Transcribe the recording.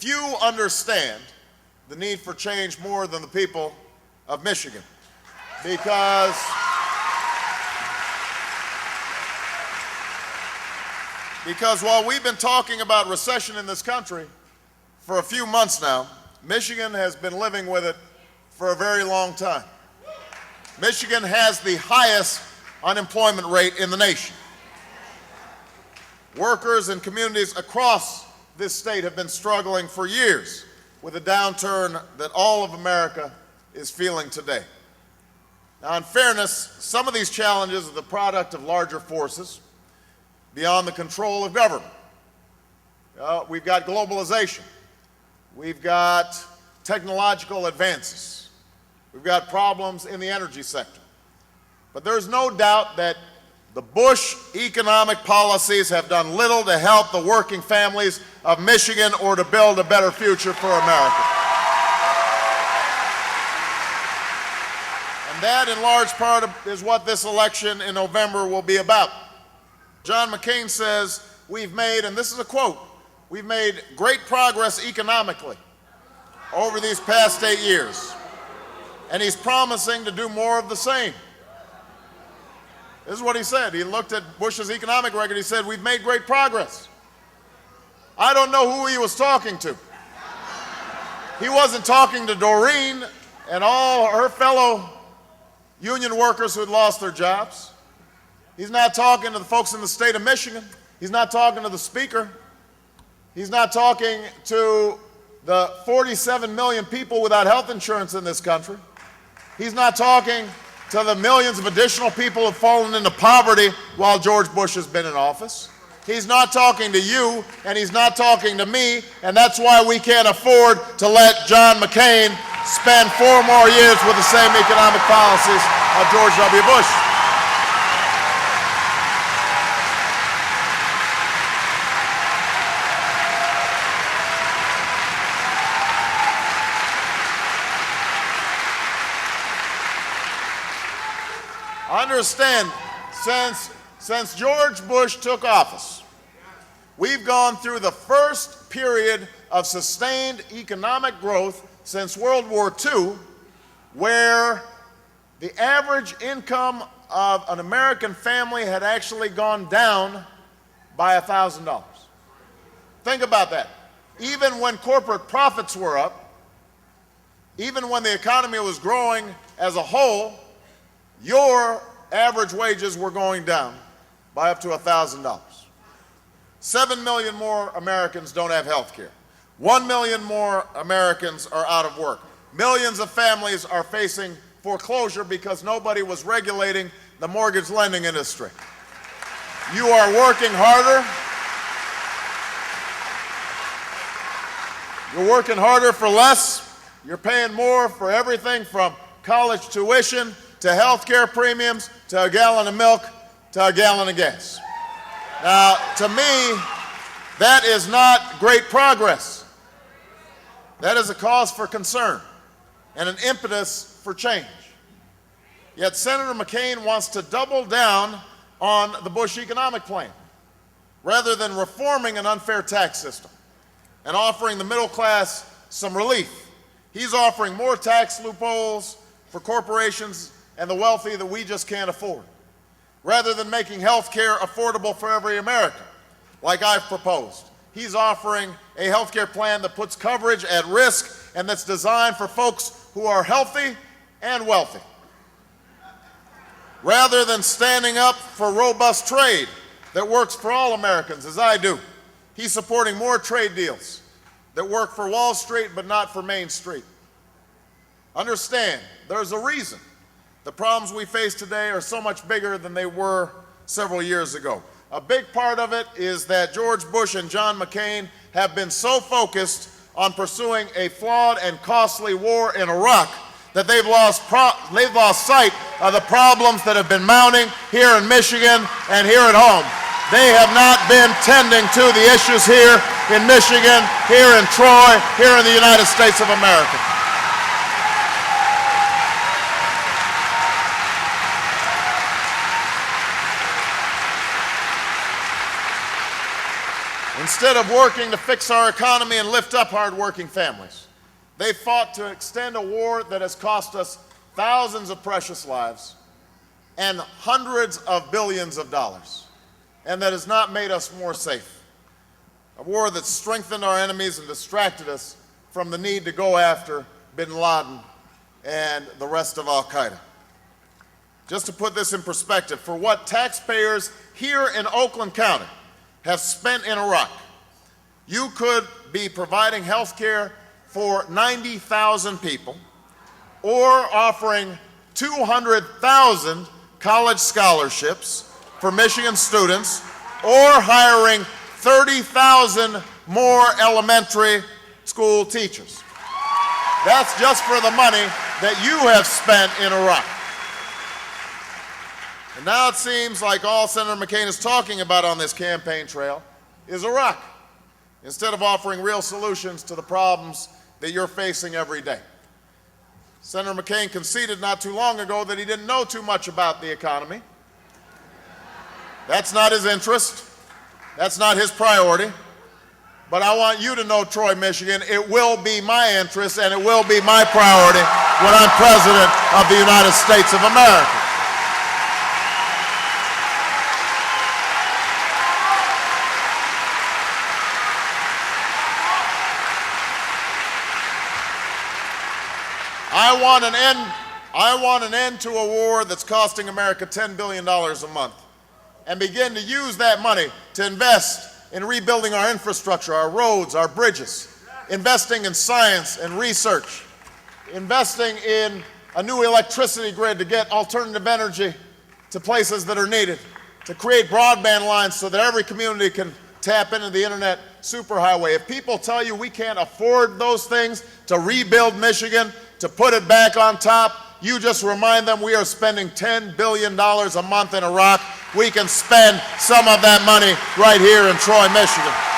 Few understand the need for change more than the people of Michigan, because while we've been talking about recession in this country for a few months now, Michigan has been living with it for a very long time. Michigan has the highest unemployment rate in the nation. Workers and communities across this state have been struggling for years with a downturn that all of America is feeling today. Now, in fairness, some of these challenges are the product of larger forces beyond the control of government. We've got globalization. We've got technological advances. We've got problems in the energy sector. But there's no doubt that the Bush economic policies have done little to help the working families of Michigan or to build a better future for America. And that, in large part, is what this election in November will be about. John McCain says, we've made, and this is a quote, we've made great progress economically over these past 8 years. And he's promising to do more of the same. This is what he said. He looked at Bush's economic record. He said, we've made great progress. I don't know who he was talking to. He wasn't talking to Doreen and all her fellow union workers who had lost their jobs. He's not talking to the folks in the state of Michigan. He's not talking to the speaker. He's not talking to the 47 million people without health insurance in this country. He's not talking to the millions of additional people who have fallen into poverty while George Bush has been in office. He's not talking to you, and he's not talking to me, and that's why we can't afford to let John McCain spend 4 more years with the same economic policies of George W. Bush. Understand, since George Bush took office, we've gone through the first period of sustained economic growth since World War II, where the average income of an American family had actually gone down by $1,000. Think about that. Even when corporate profits were up, even when the economy was growing as a whole, your average wages were going down by up to $1,000. 7 million more Americans don't have health care. 1 million more Americans are out of work. Millions of families are facing foreclosure because nobody was regulating the mortgage lending industry. You are working harder. You're working harder for less. You're paying more for everything from college tuition to health care premiums, to a gallon of milk, to a gallon of gas. Now, to me, that is not great progress. That is a cause for concern and an impetus for change. Yet Senator McCain wants to double down on the Bush economic plan, rather than reforming an unfair tax system and offering the middle class some relief. He's offering more tax loopholes for corporations and the wealthy that we just can't afford, rather than making health care affordable for every American, like I've proposed. He's offering a health care plan that puts coverage at risk and that's designed for folks who are healthy and wealthy. Rather than standing up for robust trade that works for all Americans, as I do, he's supporting more trade deals that work for Wall Street but not for Main Street. Understand, there's a reason the problems we face today are so much bigger than they were several years ago. A big part of it is that George Bush and John McCain have been so focused on pursuing a flawed and costly war in Iraq that they've lost sight of the problems that have been mounting here in Michigan and here at home. They have not been tending to the issues here in Michigan, here in Troy, here in the United States of America. And Instead of working to fix our economy and lift up hardworking families, they fought to extend a war that has cost us thousands of precious lives and hundreds of billions of dollars, and that has not made us more safe. A war that strengthened our enemies and distracted us from the need to go after bin Laden and the rest of Al-Qaeda. Just to put this in perspective, for what taxpayers here in Oakland County have spent in Iraq, you could be providing health care for 90,000 people or offering 200,000 college scholarships for Michigan students or hiring 30,000 more elementary school teachers. That's just for the money that you have spent in Iraq. And now it seems like all Senator McCain is talking about on this campaign trail is Iraq, instead of offering real solutions to the problems that you're facing every day. Senator McCain conceded not too long ago that he didn't know too much about the economy. That's not his interest. That's not his priority. But I want you to know, Troy, Michigan, it will be my interest and it will be my priority when I'm President of the United States of America. I want an end to a war that's costing America $10 billion a month, and begin to use that money to invest in rebuilding our infrastructure, our roads, our bridges, investing in science and research, investing in a new electricity grid to get alternative energy to places that are needed, to create broadband lines so that every community can tap into the internet superhighway. If people tell you we can't afford those things to rebuild Michigan, to put it back on top, you just remind them we are spending $10 billion a month in Iraq. We can spend some of that money right here in Troy, Michigan.